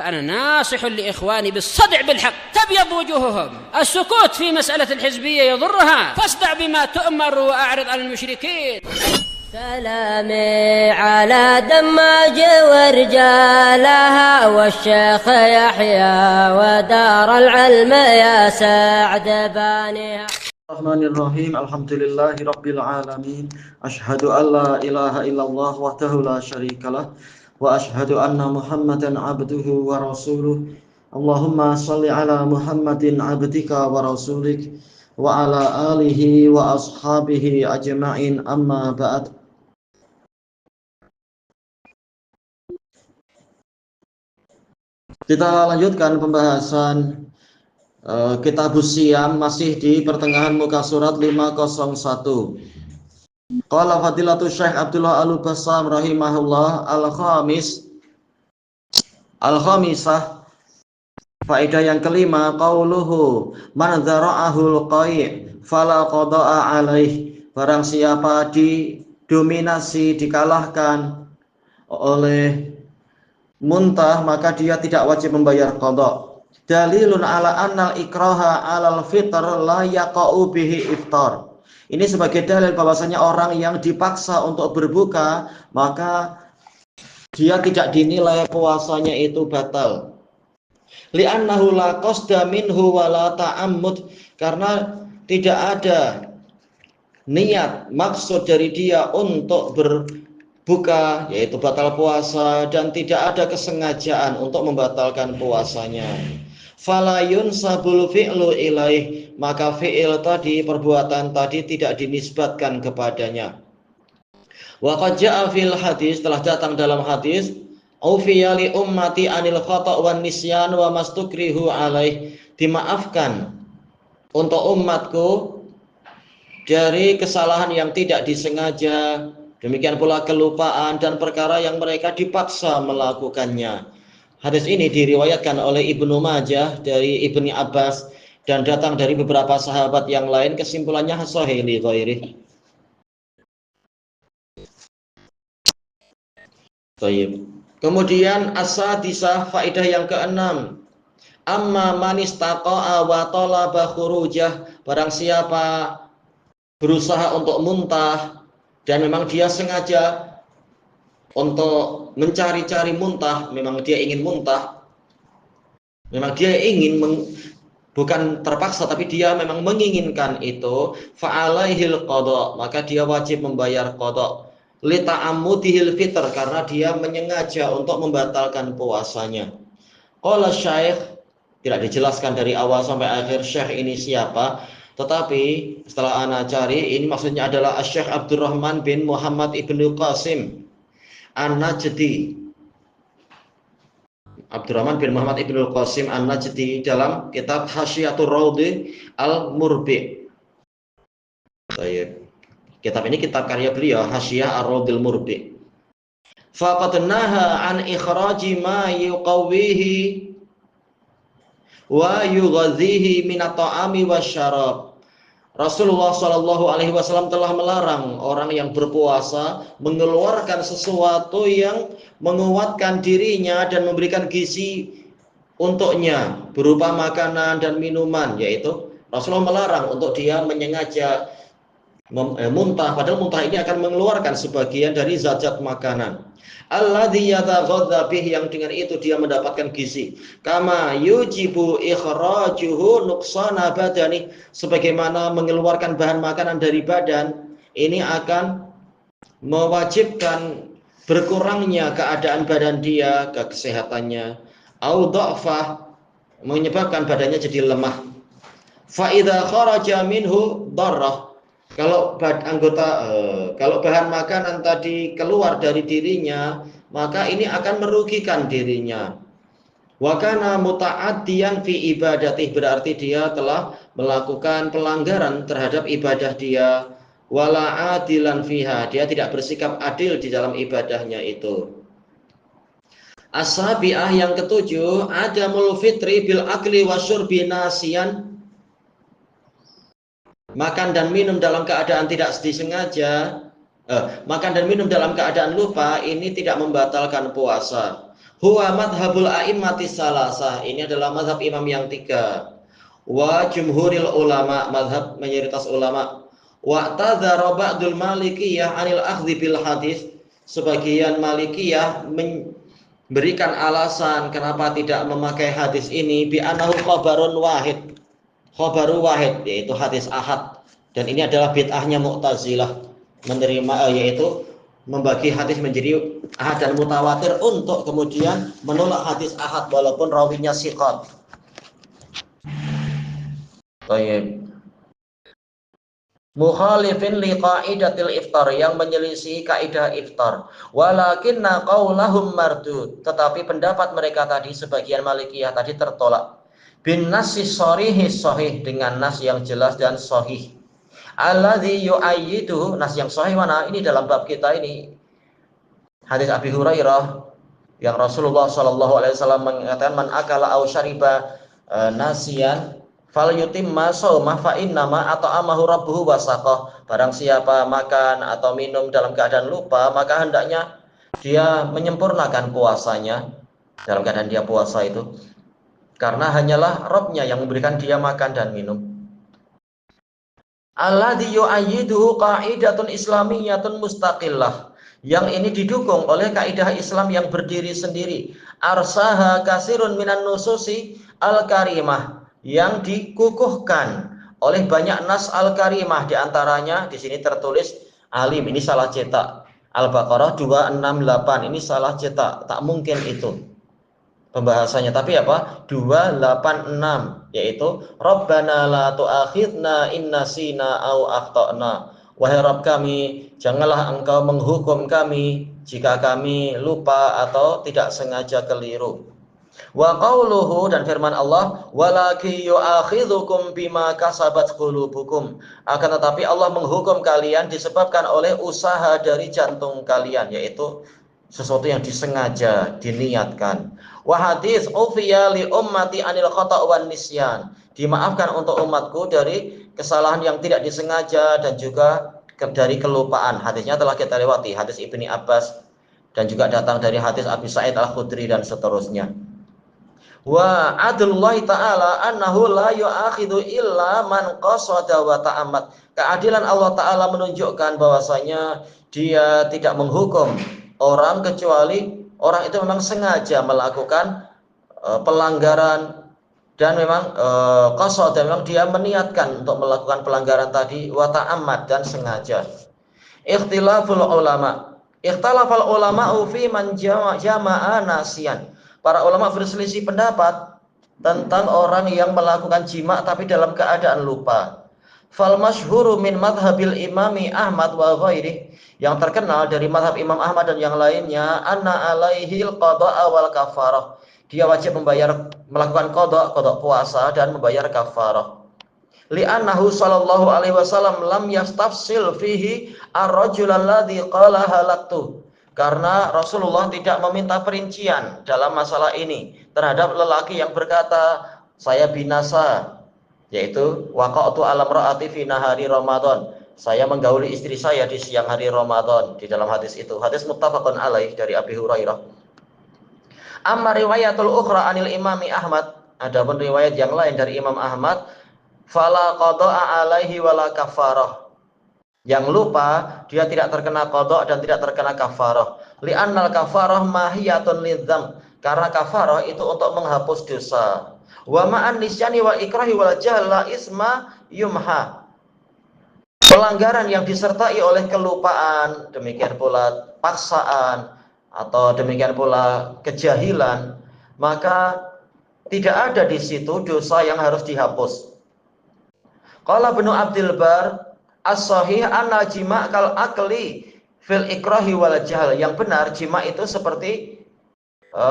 فأنا ناصح لإخواني بالصدع بالحق تبيض وجوههم. السكوت في مسألة الحزبية يضرها، فاصدع بما تؤمر وأعرض عن المشركين. سلامي على دماج ورجالها والشيخ يحيى ودار العلم يا سعد بانيها. Bismillahirrahmanirrahim. Alhamdulillahi rabbil alamin. Asyhadu an la ilaha illallah wahdahu la syarikalah wa asyhadu anna Muhammadan abduhu wa rasuluh. Allahumma shalli ala Muhammadin abdika wa rasulik wa ala alihi wa ashabihi ajma'in, amma ba'd. Kita lanjutkan pembahasan Kitabus Syiyam, masih di pertengahan muka surat 501. Qala Fadilatu Syekh Abdullah Al-Bassam rahimahullah al-khamisah, faedah yang kelima, qauluhu man dzara'ahul qai' fala qada'a alaih. Barang siapa didominasi, dikalahkan oleh muntah, maka dia tidak wajib membayar qada. Dalilun ala annal ikraha alal fitr la yaqa'u bihi iftar. Ini sebagai dalil bahwasanya orang yang dipaksa untuk berbuka, maka dia tidak dinilai puasanya itu batal. Li'annahu la qasda minhu wa la ta'ammud, karena tidak ada niat, maksud dari dia untuk berbuka, yaitu batal puasa, dan tidak ada kesengajaan untuk membatalkan puasanya. Fala yunsabul fi'lu ilaih, maka fi'il tadi, perbuatan tadi tidak dinisbatkan kepadanya. Wa qad ja'a fil hadis, telah datang dalam hadis, ufiya li ummati anil khata' wan nisyan wa mastukrihu alaih, dimaafkan untuk umatku dari kesalahan yang tidak disengaja, demikian pula kelupaan dan perkara yang mereka dipaksa melakukannya. Hadis ini diriwayatkan oleh Ibnu Majah dari Ibni Abbas dan datang dari beberapa sahabat yang lain. Kesimpulannya sahih li ghairi. Baik. Kemudian as-sadisah, faedah yang keenam, amma man istaqa'a wa talaba khurujah. Barang siapa berusaha untuk muntah dan memang dia sengaja untuk mencari-cari muntah, memang dia ingin muntah, memang dia ingin bukan terpaksa, tapi dia memang menginginkan itu, fa'alaihil qada, maka dia wajib membayar qada, li ta'ammudihil fitr, karena dia menyengaja untuk membatalkan puasanya. Qala Syekh, tidak dijelaskan dari awal sampai akhir Syekh ini siapa, tetapi setelah ana cari, ini maksudnya adalah Syekh Abdurrahman bin Muhammad ibnu Qasim An-Najdi. Abdurrahman bin Muhammad ibnu Qasim An-Najdi dalam kitab Hasyiatur Raudhi Al-Murbi. Kitab ini kitab karya beliau, Hasyiyah Ar-Raudhil Murbi. Faqad naha an ikhraji ma yuqawwihi wa yughadhihi min at-ta'ami wasyarab. Rasulullah Shallallahu Alaihi Wasallam telah melarang orang yang berpuasa mengeluarkan sesuatu yang menguatkan dirinya dan memberikan gizi untuknya berupa makanan dan minuman, yaitu Rasulullah melarang untuk dia menyengaja muntah, padahal muntah ini akan mengeluarkan sebagian dari zat-zat makanan. Alladzi yataghadza bih, yang dengan itu dia mendapatkan gizi. Kama yujibu ikhrajuhu nuqsana badani, sebagaimana mengeluarkan bahan makanan dari badan ini akan mewajibkan berkurangnya keadaan badan dia, kesehatannya. Au dha'fah, menyebabkan badannya jadi lemah. Fa idza kharaja minhu darrah, kalau bahan makanan tadi keluar dari dirinya, maka ini akan merugikan dirinya. Wa kana muta'addiyan fi ibadatih, berarti dia telah melakukan pelanggaran terhadap ibadah dia. Wala adilan fiha, dia tidak bersikap adil di dalam ibadahnya itu. As-sabi'ah, yang ketujuh, adamul fitri bil akli wasyurbi nasiyan. Makan dan minum dalam keadaan tidak disengaja, makan dan minum dalam keadaan lupa, ini tidak membatalkan puasa. Huwa madhabul a'immati salasah. Ini adalah madhab imam yang 3. Wa jumhuril ulama, madhab mayoritas ulama. Wa tadzara ba'dul malikiyah anil akhdhi bil hadis. Sebagian malikiyah memberikan alasan kenapa tidak memakai hadis ini bi annahu khabarun wahid. Khabaru wahid, yaitu hadis ahad. Dan ini adalah bid'ahnya Mu'tazilah, menerima yaitu membagi hadis menjadi ahad dan mutawatir untuk kemudian menolak hadis ahad walaupun rawinya siqat. Baik. Mukhalifin li qaidatil iftar, yang menyelisih kaidah iftar. Walakinna qaulahum mardud, tetapi pendapat mereka tadi sebagian Malikiyah tadi tertolak. Bin nasi sharihi sahih, dengan nas yang jelas dan sahih. Alladzi yu'ayyidu, nas yang sahih mana? Ini dalam bab kita ini hadis Abi Hurairah yang Rasulullah SAW mengatakan man akala aw syariba nasiyan falyutimma shaumah fa innama at'amahu rabbuhu wasaqah. Barang siapa makan atau minum dalam keadaan lupa, maka hendaknya dia menyempurnakan puasanya dalam keadaan dia puasa itu, karena hanyalah Rabb-Nya yang memberikan dia makan dan minum. Alladzi yu'ayyiduhu qa'idatun islamiyatun mustaqillah, yang ini didukung oleh kaidah Islam yang berdiri sendiri. Arsaha kasirun minan nususi al-karimah, yang dikukuhkan oleh banyak nas al-karimah, diantaranya di sini tertulis alim, ini salah cetak. Al-Baqarah 268, ini salah cetak, tak mungkin itu pembahasannya, tapi apa? 286, yaitu Rabbana la tu'akhidna in nasina au akhtana. Wahai Rabb kami, janganlah engkau menghukum kami jika kami lupa atau tidak sengaja keliru. Wa qauluhu, dan firman Allah, walaki yu'akhidhukum bima kasabat qulubukum, akan tetapi Allah menghukum kalian disebabkan oleh usaha dari jantung kalian, yaitu sesuatu yang disengaja, diniatkan. Wa hadis ufiya li ummati anil khata' wan nisyan, dimaafkan untuk umatku dari kesalahan yang tidak disengaja dan juga dari kelupaan. Hadisnya telah kita lewati, hadis Ibni Abbas, dan juga datang dari hadis Abi Sa'id Al-Khudri dan seterusnya. Wa adlullahi ta'ala annahu la yu'akhidhu illa man qasada wa ta'ammat. Keadilan Allah Ta'ala menunjukkan bahwasanya dia tidak menghukum orang kecuali orang itu memang sengaja melakukan pelanggaran, dan memang qasada, memang dia meniatkan untuk melakukan pelanggaran tadi, wa ta'ammad, dan sengaja. Ikhtilaful ulama, ikhtalafal ulama'u fi man jama'a nasiyan. Para ulama berselisih pendapat tentang orang yang melakukan jima tapi dalam keadaan lupa. Fal masyhuru min madhabil imami Ahmad wa ghairi, yang terkenal dari madhab Imam Ahmad dan yang lainnya, anna alaihil qada'a wal kafarah, dia wajib melakukan qada puasa dan membayar kafarah. Li'annahu sallallahu alaihi wasallam lam yastafsil fihi ar-rajul alladhi qala halaktu, karena Rasulullah tidak meminta perincian dalam masalah ini terhadap lelaki yang berkata saya binasa, yaitu waqa'tu alam ra'ati fi nahari Ramadan, saya menggauli istri saya di siang hari Ramadan, di dalam hadis itu. Hadis muttafaqun alaih dari Abi Hurairah. Amma riwayatul ukhra anil imami Ahmad, adapun riwayat yang lain dari Imam Ahmad, fala qada'a alaihi wala kafarah, yang lupa dia tidak terkena qada dan tidak terkena kafarah. Li'annal kafarah mahiyatun lidzam, karena kafarah itu untuk menghapus dosa. Wa ma'an nisyani wal ikrahi wal jahl la isma yumha, pelanggaran yang disertai oleh kelupaan, demikian pula paksaan, atau demikian pula kejahilan, maka tidak ada di situ dosa yang harus dihapus. Qala Ibnu Abdul Bar, as-sahih anna jima' kal akli fil ikrahi wal jahl, yang benar jima' itu seperti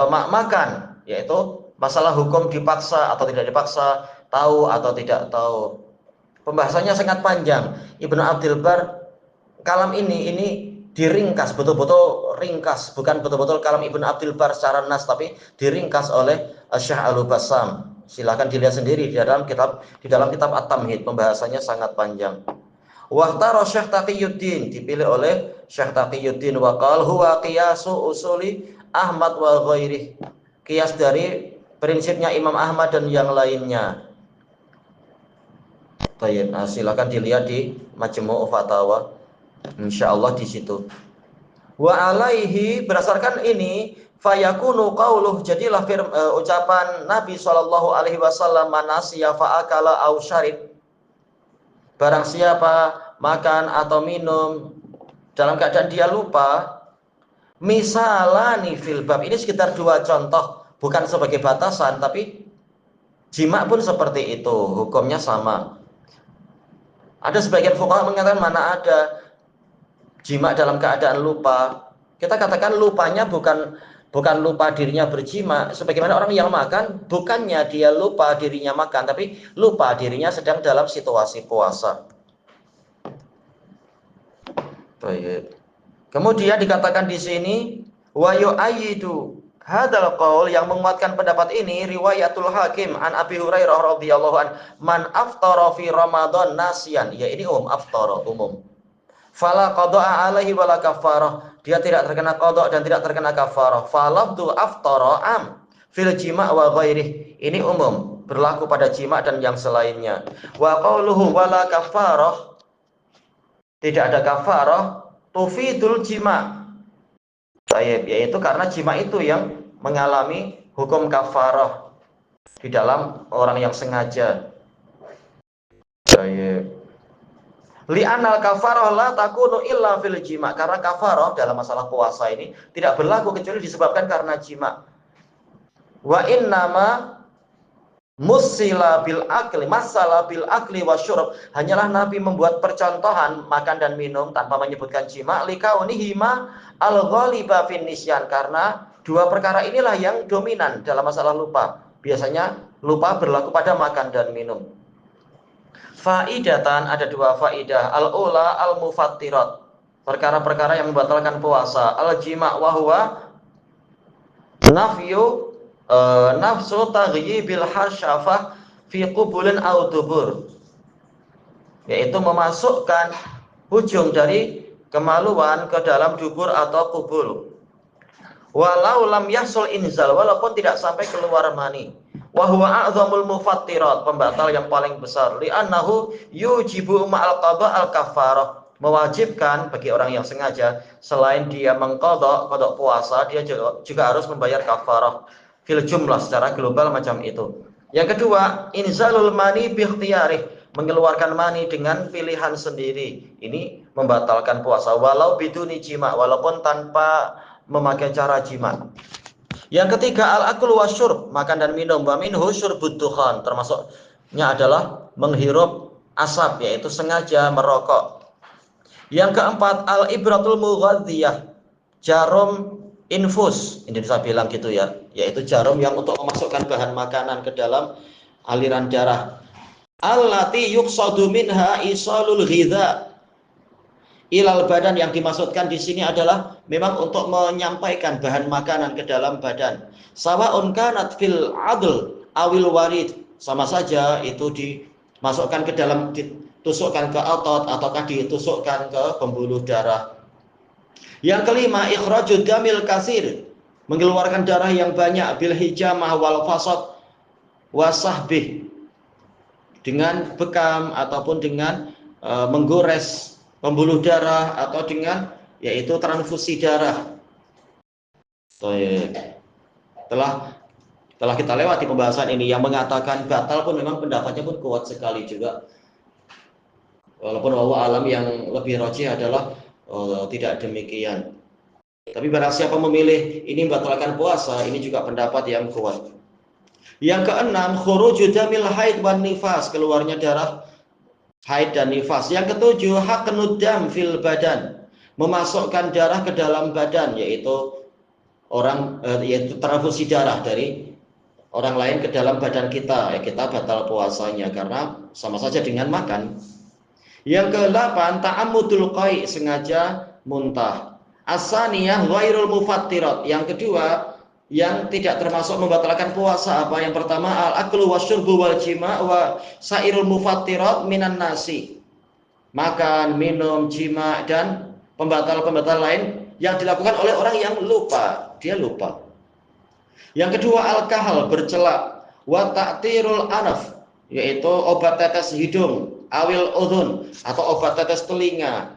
makan, yaitu masalah hukum dipaksa atau tidak dipaksa, tahu atau tidak tahu. Pembahasannya sangat panjang. Ibnu Abdul Bar kalam ini diringkas, betul-betul ringkas, bukan betul-betul kalam Ibnu Abdul Bar secara nas, tapi diringkas oleh Syekh Al-Bassam. Silakan dilihat sendiri di dalam kitab At-Tamhid, pembahasannya sangat panjang. Wahtaro Syekh Taqiyuddin, dipilih oleh Syekh Taqiyuddin, wa qala huwa qiyasu usuli Ahmad wa ghairih. Qiyas dari prinsipnya Imam Ahmad dan yang lainnya. Baik, nah, silakan dilihat di Majmu' Fatawa. Insyaallah di situ. Wa alaihi, berdasarkan ini fayakunu qauluh, jadilah ucapan Nabi sallallahu alaihi wasallam, manasiya fa'akala au syarib, barang siapa makan atau minum dalam keadaan dia lupa, misalani fil bab, ini sekitar 2 contoh, bukan sebagai batasan, tapi jima pun seperti itu, hukumnya sama. Ada sebagian fuqaha mengatakan mana ada jima dalam keadaan lupa, kita katakan lupanya bukan lupa dirinya berjima, sebagaimana orang yang makan, bukannya dia lupa dirinya makan, tapi lupa dirinya sedang dalam situasi puasa. Baik. Kemudian dikatakan di sini wa yu'ayyidu hadzal qaul, yang menguatkan pendapat ini riwayatul Hakim an Abi Hurairah radhiyallahu an, man aftara fi Ramadan nasiyan, ya ini aftara umum. Fala qada'a alaihi wala kafarah, dia tidak terkena qada dan tidak terkena kafarah. Falafdu aftara am fil jima' wa ghairih, ini umum, berlaku pada jima' dan yang selainnya. Wa qauluhu wala kafarah, tidak ada kafarah, tufidul jima', yaitu karena jima' itu yang mengalami hukum kafarah di dalam orang yang sengaja. Li'anal kafarah la takunu illa fil jima', karena kafarah dalam masalah puasa ini tidak berlaku kecuali disebabkan karena jima'. Wa innama musila bil akli, masalah bil akli wasyurub, hanyalah Nabi membuat percontohan makan dan minum tanpa menyebutkan jima', likaunihima al-ghaliba fin nisyan, karena 2 perkara inilah yang dominan dalam masalah lupa. Biasanya lupa berlaku pada makan dan minum. Faidatan, ada 2 faidah. Al-ula al-mufattirat, perkara-perkara yang membatalkan puasa. Al-jima' wa huwa nafsu taghyibil hasyafah fi qubulin aw dubur, yaitu memasukkan ujung dari kemaluan ke dalam dubur atau kubul. Walau lam yahsul inzal, walaupun tidak sampai keluar mani. Wa huwa a'zamul mufattirat, pembatal yang paling besar. Li'annahu yujibu ma'al qada al kafarah, mewajibkan bagi orang yang sengaja, selain dia mengqadha puasa, dia juga harus membayar kafarah fil jumlah, secara global macam itu. Yang kedua, inzalul mani bi ikhtiyarih, mengeluarkan mani dengan pilihan sendiri. Ini membatalkan puasa walau biduni jima', walaupun tanpa memakai cara jima'. Yang ketiga, al-aklu wasyurb, makan dan minum. Wa minhu syurbud dukhan, termasuknya adalah menghirup asap, yaitu sengaja merokok. Yang keempat, al-ibratul mughadziyah, jarum infus, ini bisa bilang gitu ya, yaitu jarum yang untuk memasukkan bahan makanan ke dalam aliran darah. Allati yuqsadu minha isalul ghidha ilal badan, yang dimaksudkan di sini adalah memang untuk menyampaikan bahan makanan ke dalam badan. Sawa'un kanat fil adl awil warid, sama saja itu dimasukkan ke dalam, ditusukkan ke otot ataukah ditusukkan ke pembuluh darah. Yang kelima, ikhrajud damil kasir, mengeluarkan darah yang banyak, bil hijamah wal fasad wasahbih, dengan bekam ataupun dengan menggores pembuluh darah, atau dengan yaitu transfusi darah. Telah kita lewati pembahasan ini. Yang mengatakan batal pun memang pendapatnya pun kuat sekali juga, walaupun wallahu alam yang lebih rajih adalah tidak demikian. Tapi barang siapa memilih ini membatalkan puasa, ini juga pendapat yang kuat. Yang keenam, khurujud damil haid wan nifas, keluarnya darah haid dan nifas. Yang ketujuh, haqnud dam fil badan, memasukkan darah ke dalam badan, yaitu yaitu transfusi darah dari orang lain ke dalam badan kita, ya kita batal puasanya karena sama saja dengan makan. Yang ke-8, ta'ammudul qai', sengaja muntah. As-saniyah ghairul mufattirat, yang kedua yang tidak termasuk membatalkan puasa apa? Yang pertama, al-aklu wasyurbu wal jima' wa sairul mufattirat minan nasi, makan, minum, jima, dan pembatal-pembatal lain yang dilakukan oleh orang yang lupa. Dia lupa. Yang kedua, al-kahal, bercela, wa ta'tirul anaf, yaitu obat tetes hidung, awil udhun, atau obat tetes telinga,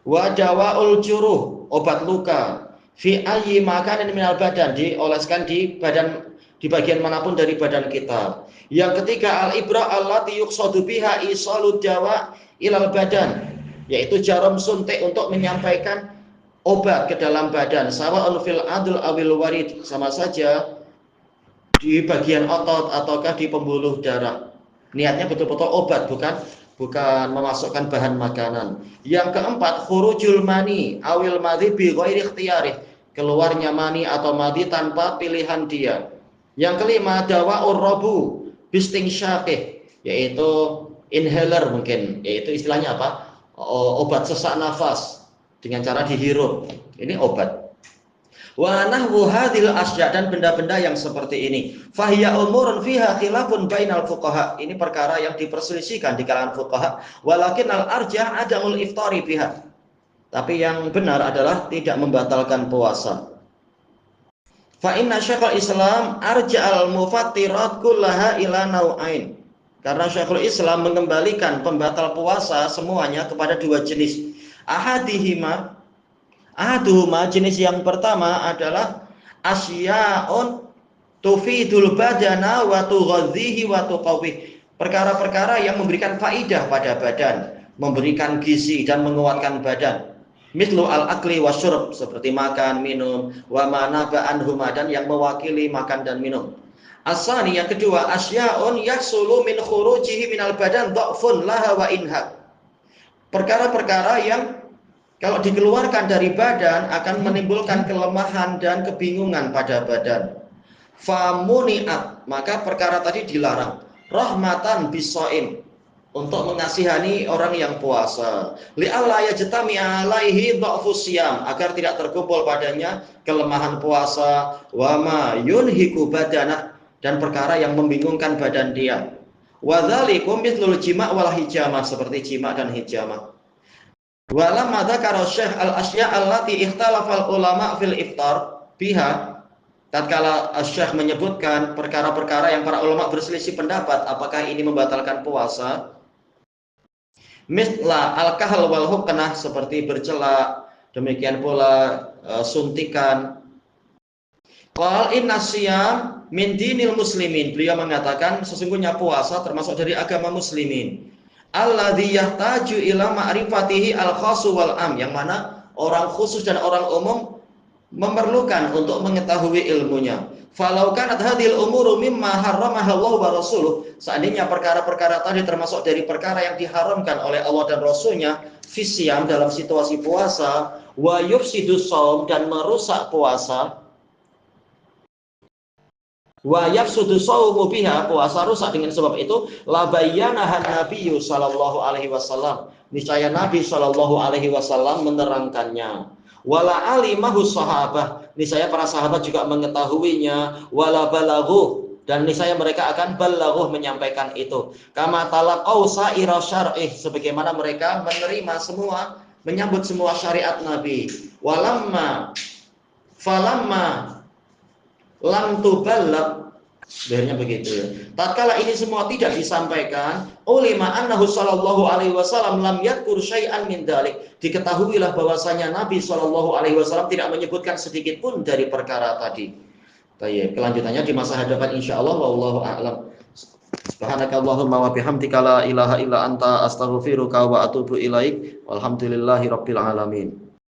wa dawaul juruh, obat luka, fi ayyi makanin minal badan, dioleskan di badan, di bagian manapun dari badan kita. Yang ketiga, al-ibrah allati yuqsadu biha isalud dawa ilal badan, yaitu jarum suntik untuk menyampaikan obat ke dalam badan, sawa'un fil adl awil warid, sama saja di bagian otot ataukah di pembuluh darah. Niatnya betul-betul obat, bukan memasukkan bahan makanan. Yang keempat, khurujul mani awil madhi bi ghairi ikhtiyarih, keluarnya mani atau madhi tanpa pilihan dia. Yang kelima, dawaur rabu bisting syaqih, yaitu inhaler mungkin, yaitu istilahnya apa? Obat sesak nafas dengan cara dihirup. Ini obat. Wa nahwu hadhil asya, dan benda-benda yang seperti ini. Fahiya umurun fiha khilafun bainal fuqaha. Ini perkara yang diperselisihkan di kalangan fuqaha. Walakin al arjah adamul iftari biha. Tapi yang benar adalah tidak membatalkan puasa. Fa inna Syekhul Islam arja'al mufattirat kullaha ila nau'ain. Karena Syekhul Islam mengembalikan pembatal puasa semuanya kepada dua jenis. Ahaduhuma, jenis yang pertama adalah asya'un tufidul badana wa tughadhihi wa tuqawwih. Perkara-perkara yang memberikan faidah pada badan, memberikan gizi dan menguatkan badan. Mislu al-akli wa syurb, seperti makan, minum, wa manaba anhuma, dan yang mewakili makan dan minum. Asani, yang kedua, asya'un yahsulu min khurujihi minal badan dha'fun laha wa inha. Perkara-perkara yang kalau dikeluarkan dari badan akan menimbulkan kelemahan dan kebingungan pada badan. Famuni'at, maka perkara tadi dilarang. Rahmatan bisoim, untuk mengasihani orang yang puasa. Li'alla yajtami alaihi dha'fus siyam, agar tidak terkumpul padanya kelemahan puasa. Wa ma yunhiku badanah, dan perkara yang membingungkan badan dia. Wa dzalikum mithlul jima' wal hijamah, seperti jima' dan hijamah. Walamma dzakara Syekh al-asya' allati ikhtalafal ulama fil iftar biha, tatkala Syekh menyebutkan perkara-perkara yang para ulama berselisih pendapat apakah ini membatalkan puasa, misla al-kahl wal huknah, seperti bercela, demikian pula suntikan. Qal inna siyam min dinil muslimin, beliau mengatakan sesungguhnya puasa termasuk dari agama muslimin. Alladzi yahtaju ila ma'rifatihi al-khassu wal am, yang mana orang khusus dan orang umum memerlukan untuk mengetahui ilmunya. Falau kanat hadhil umuru mimma harramaha Allah wa rasuluh, seandainya perkara-perkara tadi termasuk dari perkara yang diharamkan oleh Allah dan Rasulnya, fisyam, dalam situasi puasa, wa yufsidus shaum, dan merusak puasa, wa yafsudu shaumu biha, puasa rusak dengan sebab itu, la bayyanahan nabiyyu sallallahu alaihi wasallam, niscaya Nabi sallallahu alaihi wasallam menerangkannya. Wala alimahu sahabah, niscaya para sahabat juga mengetahuinya. Wala balaghuh, dan niscaya mereka akan balaghuh, menyampaikan itu. Kama talaqau sa'ira syar'ih, sebagaimana mereka menerima semua, menyambut semua syariat Nabi. Falamma lam tubalagh, sebenarnya begitu ya. Tatkala ini semua tidak disampaikan, ulima annahu sallallahu alaihi wasallam lam yadhkur syai'an min dzalik, diketahuilah bahwasanya Nabi sallallahu alaihi wasallam tidak menyebutkan sedikit pun dari perkara tadi. Baik, kelanjutannya di masa hadapan insyaallah, wallahu a'lam. Subhanakallahumma wa bihamdika la ilaha illa anta astaghfiruka wa atubu ilaik. Walhamdulillahirabbil alamin.